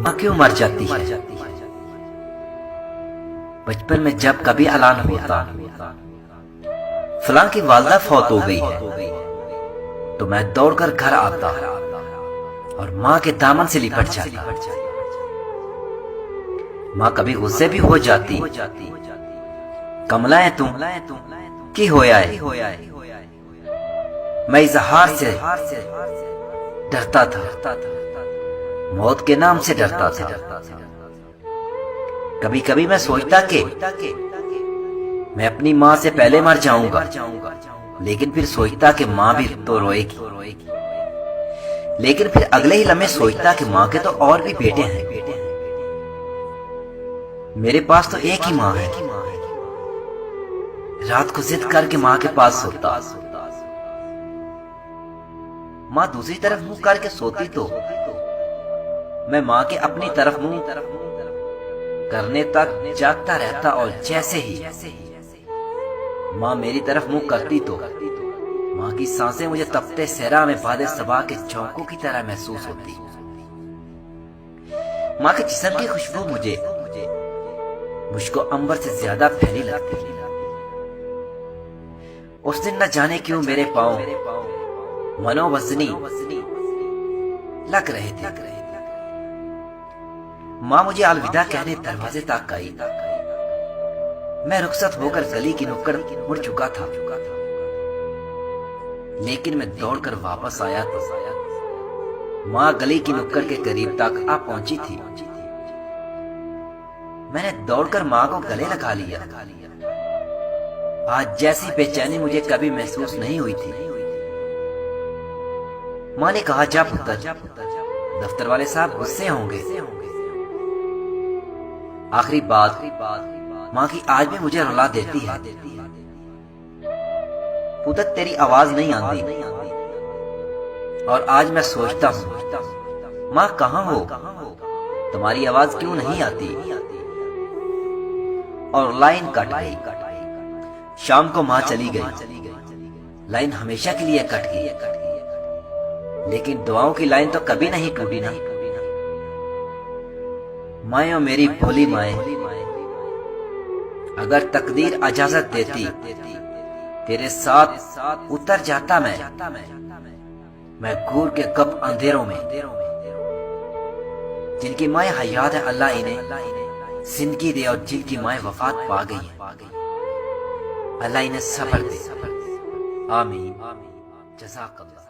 माँ क्यों मर जाती है? बचपन में जब कभी ऐलान होता फलां की वालदा फौत हो गई है, तो मैं दौड़कर घर आता और माँ के दामन से लिपट जाता। माँ कभी गुस्से भी हो जाती, कमला है तुम की होया है। मैं इजहार से डरता था, मौत के नाम से डरता था। कभी कभी मैं सोचता कि मैं अपनी माँ से पहले मर जाऊंगा, लेकिन फिर सोचता कि माँ भी तो रोएगी। लेकिन फिर अगले ही लम्हे सोचता कि माँ के तो और भी बेटे हैं, मेरे पास तो एक ही माँ है। रात को जिद करके माँ के पास सोता, माँ दूसरी तरफ मुंह करके सोती तो मैं माँ के अपनी तरफ मुंह करने तक जागता रहता, और जैसे ही माँ मेरी तरफ मुंह करती तो माँ की सांसें मुझे तपते सहरा में बादे सबा के झोंकों की तरह महसूस होती। माँ के जिस्म की खुशबू मुझको अंबर से ज्यादा फैली लगती। उस दिन न जाने क्यों मेरे पांव मनोवजनी लग रहे थे। माँ मुझे अलविदा कहने दरवाजे तक आई। मैं रुखसत होकर गली की नुक्कड़ मुड़ चुका था, लेकिन मैं दौड़कर वापस आया तो माँ गली की नुक्कड़ के करीब तक आ पहुंची थी। मैंने दौड़कर माँ को गले लगा लिया। आज जैसी बेचैनी मुझे कभी महसूस नहीं हुई थी। माँ ने कहा, जा पुत्र, दफ्तर वाले साहब गुस्से होंगे। आखिरी बात माँ की आज भी मुझे रुला देती है। पुत्र तेरी आवाज नहीं आती, और आज मैं सोचता हूँ माँ कहाँ हो, तुम्हारी आवाज क्यों नहीं आती। और लाइन कट गई। शाम को माँ चली गई, लाइन हमेशा के लिए कट गई, लेकिन दुआओं की लाइन तो कभी नहीं टूटी ना। माए मेरी भोली माए, अगर तकदीर इजाजत देती तेरे साथ उतर जाता मैं घूर के कब अंधेरों में। जिनकी माए हयात है अल्लाह इन्हें जिंदगी दे, और जिनकी माए वफात पा गई है अल्लाह इन्हें सब्र दे। आमीन। जज़ाकल्लाह।